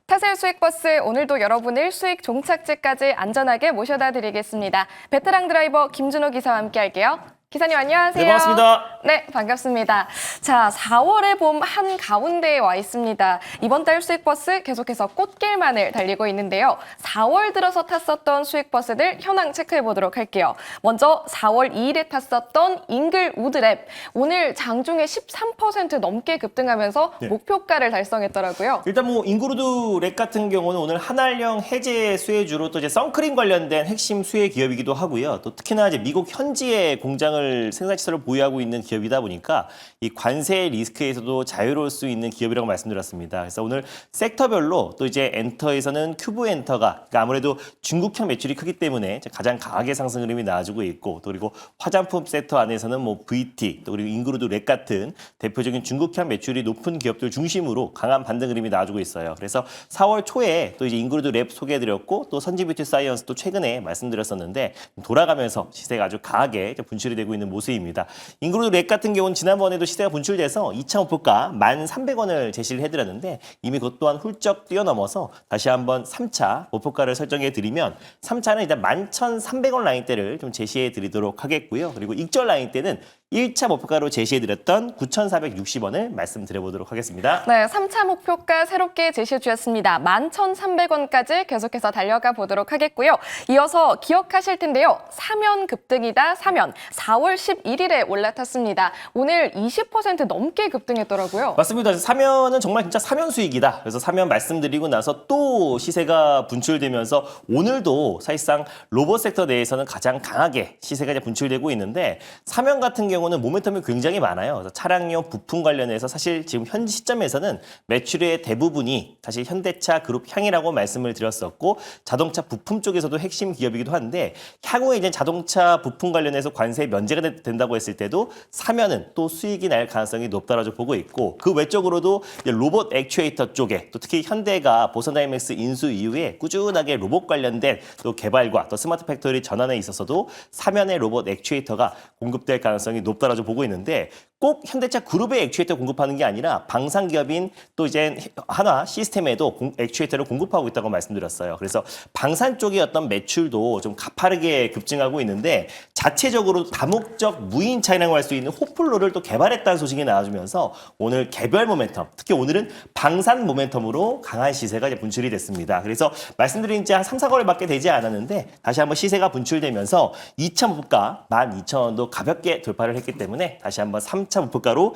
타셀 수익버스 오늘도 여러분을 수익 종착지까지 안전하게 모셔다 드리겠습니다. 베테랑 드라이버 김준호 기사와 함께 할게요. 기사님 안녕하세요. 네, 반갑습니다. 네, 반갑습니다. 자, 4월의 봄 한가운데에 와 있습니다. 이번 달 수익버스 계속해서 꽃길만을 달리고 있는데요. 4월 들어서 탔었던 수익버스들 현황 체크해 보도록 할게요. 먼저 4월 2일에 탔었던 잉글우드랩. 오늘 장중에 13% 넘게 급등하면서 네. 목표가를 달성했더라고요. 일단 뭐 잉그루드 랩 같은 경우는 오늘 한알령 해제 수혜주로 또 이제 선크림 관련된 핵심 수혜 기업이기도 하고요. 또 특히나 이제 미국 현지의 공장을 생산시설을 보유하고 있는 기업이다 보니까 이 관세 리스크에서도 자유로울 수 있는 기업이라고 말씀드렸습니다. 그래서 오늘 섹터별로 또 이제 엔터에서는 큐브 엔터가 그러니까 아무래도 중국형 매출이 크기 때문에 가장 강하게 상승 흐름이 나와주고 있고 또 그리고 화장품 섹터 안에서는 뭐 VT 또 그리고 잉그루드 랩 같은 대표적인 중국형 매출이 높은 기업들 중심으로 강한 반등 흐름이 나와주고 있어요. 그래서 4월 초에 또 이제 잉그루드 랩 소개해드렸고 또 선지뷰티 사이언스도 최근에 말씀드렸었는데 돌아가면서 시세가 아주 강하게 분출이 되고 있는 모습입니다. 잉그루드 랩 같은 경우는 지난번에도 시세가 분출돼서 2차 목표가 1,300원을 제시를 해드렸는데 이미 그것 또한 훌쩍 뛰어넘어서 다시 한번 3차 목표가를 설정해드리면 3차는 일단 11,300원 라인대를 좀 제시해드리도록 하겠고요. 그리고 익절 라인대는 1차 목표가로 제시해드렸던 9,460원을 말씀드려보도록 하겠습니다. 네, 3차 목표가 새롭게 제시해 주셨습니다. 11,300원까지 계속해서 달려가 보도록 하겠고요. 이어서 기억하실 텐데요. 사면 급등이다. 사면 4월 11일에 올라탔습니다. 오늘 20% 넘게 급등했더라고요. 맞습니다. 사면은 정말 진짜 사면 수익이다. 그래서 사면 말씀드리고 나서 또 시세가 분출되면서 오늘도 사실상 로봇 섹터 내에서는 가장 강하게 시세가 이제 분출되고 있는데 사면 같은 경우는 모멘텀이 굉장히 많아요. 그래서 차량용 부품 관련해서 사실 지금 현 시점에서는 매출의 대부분이 사실 현대차 그룹 향이라고 말씀을 드렸었고 자동차 부품 쪽에서도 핵심 기업이기도 한데 향후에 이제 자동차 부품 관련해서 관세 면제가 된다고 했을 때도 사면은 또 수익이 날 가능성이 높다라고 보고 있고 그 외적으로도 이제 로봇 액추에이터 쪽에 또 특히 현대가 보선다이맥스 인수 이후에 꾸준하게 로봇 관련된 또 개발과 또 스마트 팩토리 전환에 있어서도 사면의 로봇 액추에이터가 공급될 가능성이 높다라고 보고 있는데 꼭 현대차 그룹의 액추에이터 공급하는 게 아니라 방산 기업인 또 이제 한화 시스템에도 액추에이터를 공급하고 있다고 말씀드렸어요. 그래서 방산 쪽의 어떤 매출도 좀 가파르게 급증하고 있는데 자체적으로 다목적 무인 차량을 할 수 있는 호플로를 또 개발했다는 소식이 나와주면서 오늘 개별 모멘텀, 특히 오늘은 방산 모멘텀으로 강한 시세가 이제 분출이 됐습니다. 그래서 말씀드린 지 한 3, 4거래밖에 되지 않았는데 다시 한번 시세가 분출되면서 2차 목표가 12,000원도 가볍게 돌파를 했기 때문에 다시 한번 3차 목표가로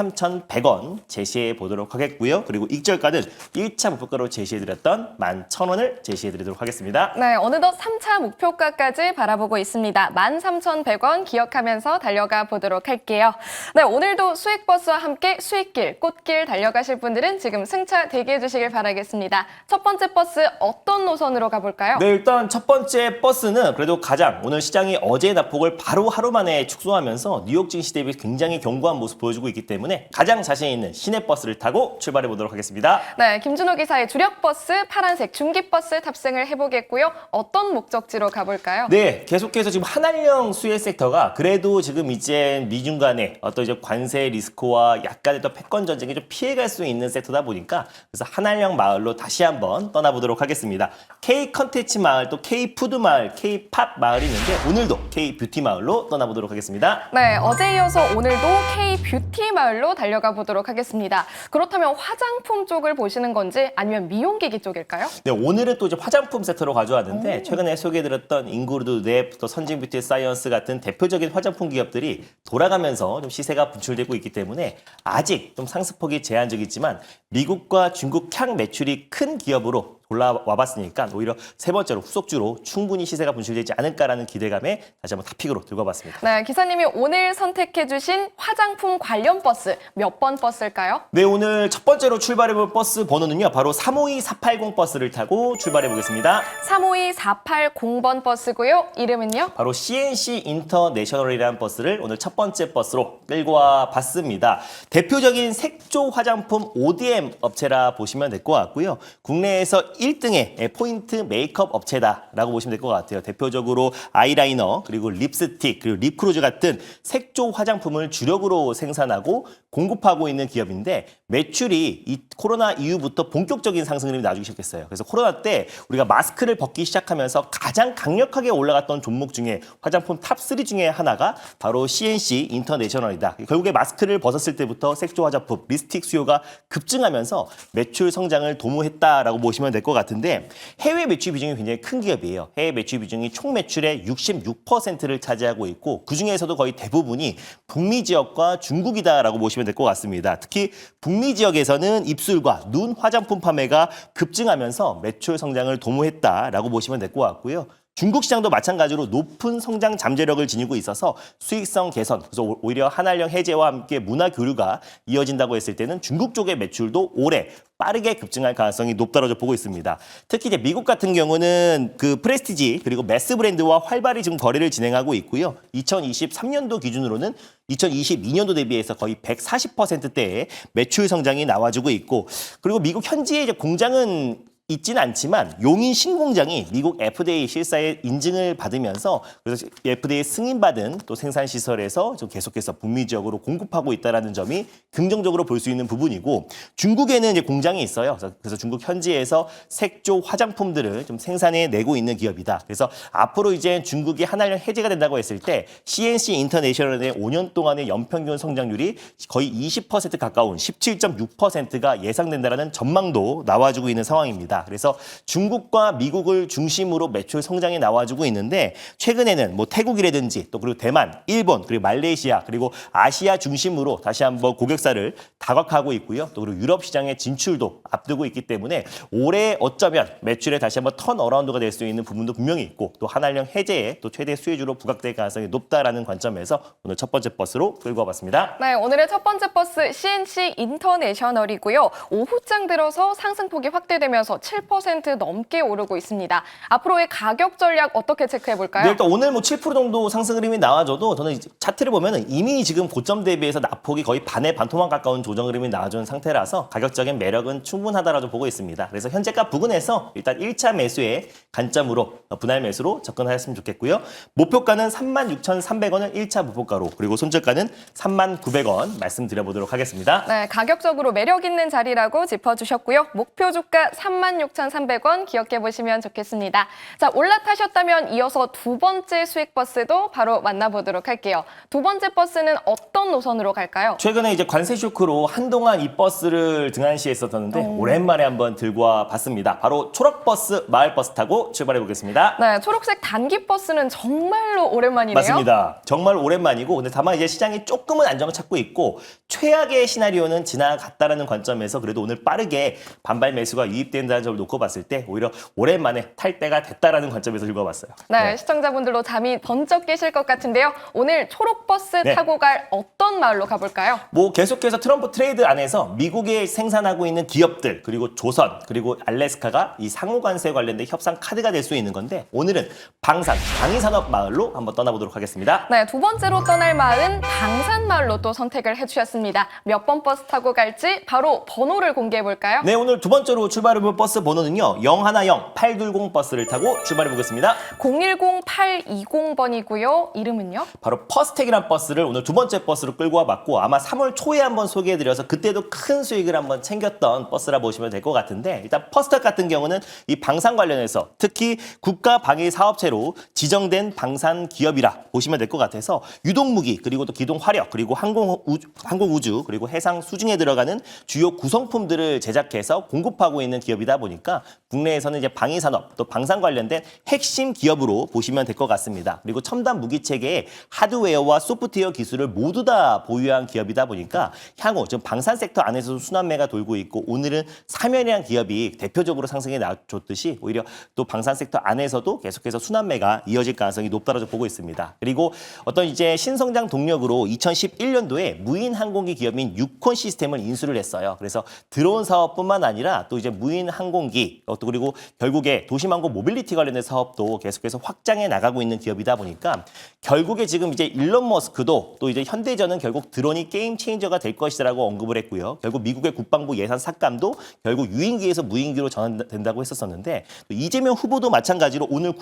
13,100원 제시해 보도록 하겠고요. 그리고 익절가는 1차 목표가로 제시해드렸던 11,000원을 제시해드리도록 하겠습니다. 네, 어느덧 3차 목표가까지 바라보고 있습니다. 13,100원 기억하면서 달려가 보도록 할게요. 네, 오늘도 수익버스와 함께 수익길, 꽃길 달려가실 분들은 지금 승차 대기해 주시길 바라겠습니다. 첫 번째 버스 어떤 노선으로 가볼까요? 네, 일단 첫 번째 버스는 그래도 가장 오늘 시장이 어제 낙폭을 바로 하루 만에 축소하면서 뉴욕 증시 대비 굉장히 견고한 모습 보여주고 있기 때문에 가장 자신 있는 시내버스를 타고 출발해 보도록 하겠습니다. 네, 김준호 기사의 주력버스 파란색 중기버스 탑승을 해보겠고요. 어떤 목적지로 가볼까요? 네, 계속해서 지금 한알령 수혜 섹터가 그래도 지금 이제 미중 간의 어떤 이제 관세 리스크와 약간의 또 패권 전쟁에 좀 피해갈 수 있는 섹터다 보니까 그래서 한알령 마을로 다시 한번 떠나보도록 하겠습니다. K 컨텐츠 마을, 또 K 푸드 마을, K 팝 마을이 있는데 오늘도 K 뷰티 마을로 떠나보도록 하겠습니다. 네, 어제 이어서 오늘도 K 뷰티 마을로 달려가 보도록 하겠습니다. 그렇다면 화장품 쪽을 보시는 건지 아니면 미용기기 쪽일까요? 네, 오늘은 또 이제 화장품 섹터로 가져왔는데 최근에 소개해드렸던 잉그루드 랩, 또 선진뷰티 사이언스 같은 대표적인 화장품 기업들이 돌아가면서 좀 시세가 분출되고 있기 때문에 아직 좀 상승폭이 제한적이지만 미국과 중국 향 매출이 큰 기업으로 올라와봤으니까 오히려 세 번째로 후속주로 충분히 시세가 분출되지 않을까라는 기대감에 다시 한번 탑픽으로 들고 와봤습니다. 네, 기사님이 오늘 선택해주신 화장품 관련 버스 몇 번 버스일까요? 네, 오늘 첫 번째로 출발해볼 버스 번호는요. 바로 352480 버스를 타고 출발해보겠습니다. 352480번 버스고요. 이름은요? 바로 CNC 인터내셔널이라는 버스를 오늘 첫 번째 버스로 끌고 와봤습니다. 대표적인 색조 화장품 ODM 업체라 보시면 될 것 같고요. 국내에서 1등의 포인트 메이크업 업체다라고 보시면 될 것 같아요. 대표적으로 아이라이너, 그리고 립스틱, 그리고 립크루즈 같은 색조 화장품을 주력으로 생산하고 공급하고 있는 기업인데 매출이 이 코로나 이후부터 본격적인 상승 흐름이 나오기 시작했어요. 그래서 코로나 때 우리가 마스크를 벗기 시작하면서 가장 강력하게 올라갔던 종목 중에 화장품 탑3 중에 하나가 바로 CNC 인터내셔널이다. 결국에 마스크를 벗었을 때부터 색조 화장품, 립스틱 수요가 급증하면서 매출 성장을 도모했다라고 보시면 될 것 같은데 해외 매출 비중이 굉장히 큰 기업이에요. 해외 매출 비중이 총 매출의 66%를 차지하고 있고 그중에서도 거의 대부분이 북미 지역과 중국이다라고 보시면 될 것 같습니다. 특히 북미 지역에서는 입술과 눈 화장품 판매가 급증하면서 매출 성장을 도모했다라고 보시면 될 것 같고요. 중국 시장도 마찬가지로 높은 성장 잠재력을 지니고 있어서 수익성 개선, 그래서 오히려 한한령 해제와 함께 문화 교류가 이어진다고 했을 때는 중국 쪽의 매출도 올해 빠르게 급증할 가능성이 높다고 보고 있습니다. 특히 이제 미국 같은 경우는 그 프레스티지 그리고 매스 브랜드와 활발히 지금 거래를 진행하고 있고요. 2023년도 기준으로는 2022년도 대비해서 거의 140%대의 매출 성장이 나와주고 있고 그리고 미국 현지의 이제 공장은 있지는 않지만 용인 신공장이 미국 FDA 실사의 인증을 받으면서 그래서 FDA 승인받은 또 생산 시설에서 좀 계속해서 북미 지역으로 공급하고 있다는 점이 긍정적으로 볼 수 있는 부분이고 중국에는 이제 공장이 있어요. 그래서 중국 현지에서 색조 화장품들을 좀 생산해 내고 있는 기업이다. 그래서 앞으로 이제 중국이 한한령 해제가 된다고 했을 때 CNC 인터내셔널의 5년 동안의 연평균 성장률이 거의 20% 가까운 17.6%가 예상된다라는 전망도 나와주고 있는 상황입니다. 그래서 중국과 미국을 중심으로 매출 성장이 나와주고 있는데 최근에는 뭐 태국이라든지 또 그리고 대만, 일본, 그리고 말레이시아 그리고 아시아 중심으로 다시 한번 고객사를 다각화하고 있고요. 또 그리고 유럽 시장의 진출도 앞두고 있기 때문에 올해 어쩌면 매출에 다시 한번 턴어라운드가 될 수 있는 부분도 분명히 있고 또 한한령 해제에 또 최대 수혜주로 부각될 가능성이 높다라는 관점에서 오늘 첫 번째 버스로 끌고 와봤습니다. 네, 오늘의 첫 번째 버스 CNC 인터내셔널이고요. 오후장 들어서 상승폭이 확대되면서 7% 넘게 오르고 있습니다. 앞으로의 가격 전략 어떻게 체크해 볼까요? 네, 일단 오늘 뭐 7% 정도 상승 흐름이 나와줘도 저는 이제 차트를 보면은 이미 지금 고점 대비해서 낙폭이 거의 반에 반토막 가까운 조정 흐름이 나와준 상태라서 가격적인 매력은 충분하다라고 보고 있습니다. 그래서 현재가 부근에서 일단 1차 매수의 관점으로 분할 매수로 접근하셨으면 좋겠고요. 목표가는 36,300원을 1차 목표가로 그리고 손절가는 39,900원 말씀드려보도록 하겠습니다. 네, 가격적으로 매력 있는 자리라고 짚어주셨고요. 목표 주가 36,300원 기억해 보시면 좋겠습니다. 자, 올라타셨다면 이어서 두 번째 수익 버스도 바로 만나보도록 할게요. 두 번째 버스는 어떤 노선으로 갈까요? 최근에 이제 관세 쇼크로 한동안 이 버스를 등한시했었는데 오랜만에 한번 들고 와 봤습니다. 바로 초록버스, 마을버스 타고 출발해 보겠습니다. 네, 초록색 단기 버스는 정말로 오랜만이네요. 맞습니다. 정말 오랜만이고 근데 다만 이제 시장이 조금은 안정을 찾고 있고 최악의 시나리오는 지나갔다라는 관점에서 그래도 오늘 빠르게 반발 매수가 유입된다는 점을 놓고 봤을 때 오히려 오랜만에 탈 때가 됐다라는 관점에서 읽어봤어요. 네, 시청자분들도 잠이 번쩍 깨실 것 같은데요. 오늘 초록버스 타고 갈 어떤 마을로 가볼까요? 뭐 계속해서 트럼프 트레이드 안에서 미국에 생산하고 있는 기업들 그리고 조선 그리고 알래스카가 이 상호 관세 관련된 협상 카드가 될 수 있는 건데 오늘은 방위산업 마을로 한번 떠나보도록 하겠습니다. 네, 두 번째로 떠날 마을은 방산마을로 또 선택을 해주셨습니다. 몇 번 버스 타고 갈지 바로 번호를 공개해 볼까요? 네, 오늘 두 번째로 출발해볼 버스 번호는요. 010820 버스를 타고 출발해보겠습니다. 010820번이고요. 이름은요? 바로 퍼스텍이라는 버스를 오늘 두 번째 버스로 끌고 와봤고 아마 3월 초에 한번 소개해드려서 그때도 큰 수익을 한번 챙겼던 버스라 보시면 될 것 같은데 일단 퍼스텍 같은 경우는 이 방산 관련해서 특히 국가 방위 사업체로 지정된 방산 기업이라 보시면 될 것 같아서 유동무기 그리고 또 기동 화력 그리고 항공우주 그리고 해상 수중에 들어가는 주요 구성품들을 제작해서 공급하고 있는 기업이다 보니까 국내에서는 이제 방위 산업 또 방산 관련된 핵심 기업으로 보시면 될 것 같습니다. 그리고 첨단 무기 체계의 하드웨어와 소프트웨어 기술을 모두 다 보유한 기업이다 보니까 향후 지금 방산 섹터 안에서도 순환매가 돌고 있고 오늘은 사면이라는 기업이 대표적으로 상승해 나줬듯이 오히려 또 방산 섹터 안에서도 계속해서 순환매가 이어질 가능성이 높다고 보고 있습니다. 그리고 어떤 이제 신성장 동력으로 2011년도에 무인 항공기 기업인 유콘 시스템을 인수를 했어요. 그래서 드론 사업뿐만 아니라 또 이제 무인 항공 항공기, 또 그리고 결국에 도심항공 모빌리티 관련된 사업도 계속해서 확장해 나가고 있는 기업이다 보니까 결국에 지금 이제 일론 머스크도 또 이제 현대전은 결국 드론이 게임 체인저가 될 것이라고 언급을 했고요. 결국 미국의 국방부 예산 삭감도 결국 유인기에서 무인기로 전환된다고 했었었는데 또 이재명 후보도 마찬가지로 오늘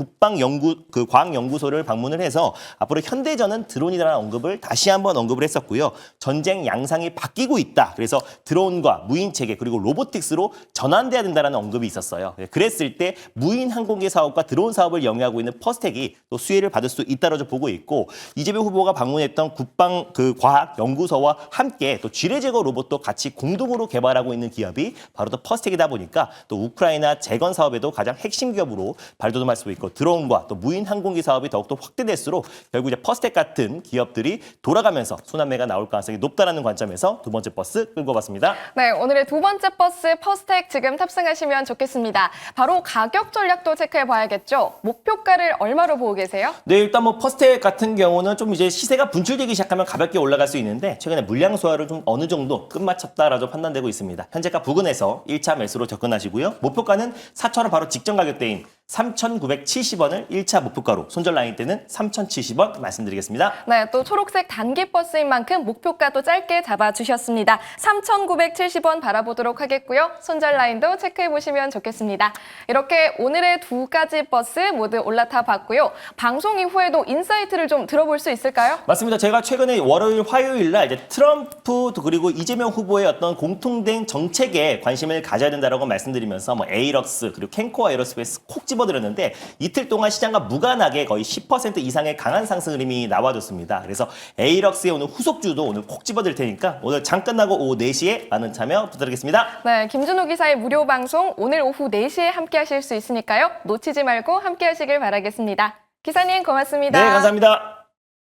과학연구소를 방문을 해서 앞으로 현대전은 드론이라는 언급을 다시 한번 언급을 했었고요. 전쟁 양상이 바뀌고 있다. 그래서 드론과 무인체계 그리고 로보틱스로 전환돼야 된다는 언급이 있었어요. 그랬을 때 무인 항공기 사업과 드론 사업을 영위하고 있는 퍼스텍이 또 수혜를 받을 수 있다고 보고 있고 이재명 후보가 방문했던 과학연구소와 함께 또 쥐레 제거 로봇도 같이 공동으로 개발하고 있는 기업이 바로 또 퍼스텍이다 보니까 또 우크라이나 재건 사업에도 가장 핵심 기업으로 발돋움할 수 있고 드론과 또 무인 항공기 사업이 더욱더 확대될수록 결국 이제 퍼스텍 같은 기업들이 돌아가면서 순환매가 나올 가능성이 높다라는 관점에서 두 번째 버스 끌고 갔습니다. 네, 오늘의 두 번째 버스 퍼스텍 지금 탑승하시면 좋겠습니다. 바로 가격 전략도 체크해 봐야겠죠. 목표가를 얼마로 보고 계세요? 네, 일단 뭐 퍼스텍 같은 경우는 좀 이제 시세가 분출되기 시작하면 가볍게 올라갈 수 있는데 최근에 물량 소화를 좀 어느 정도 끝마쳤다라고 판단되고 있습니다. 현재가 부근에서 1차 매수로 접근하시고요. 목표가는 4,000원 바로 직전 가격대인 3,970원을 1차 목표가로 손절 라인 때는 3,070원 말씀드리겠습니다. 네, 또 초록색 단기 버스인 만큼 목표가도 짧게 잡아주셨습니다. 3,970원 바라보도록 하겠고요. 손절 라인도 체크해 보시면 좋겠습니다. 이렇게 오늘의 두 가지 버스 모두 올라타 봤고요. 방송 이후에도 인사이트를 좀 들어볼 수 있을까요? 맞습니다. 제가 최근에 월요일, 화요일 날 이제 트럼프 그리고 이재명 후보의 어떤 공통된 정책에 관심을 가져야 된다라고 말씀드리면서 뭐 에이럭스 그리고 캔코어 에어로스페이스 콕 집어드렸는데 이틀 동안 시장과 무관하게 거의 10% 이상의 강한 상승 흐름이 나와줬습니다. 그래서 에이럭스의 오늘 후속주도 오늘 콕 집어드릴 테니까 오늘 장 끝나고 오후 4시에 많은 참여 부탁드리겠습니다. 네, 김준호 기사의 무료 방송 오늘 오후 4시에 함께 하실 수 있으니까요. 놓치지 말고 함께 하시길 바라겠습니다. 기사님 고맙습니다. 네, 감사합니다.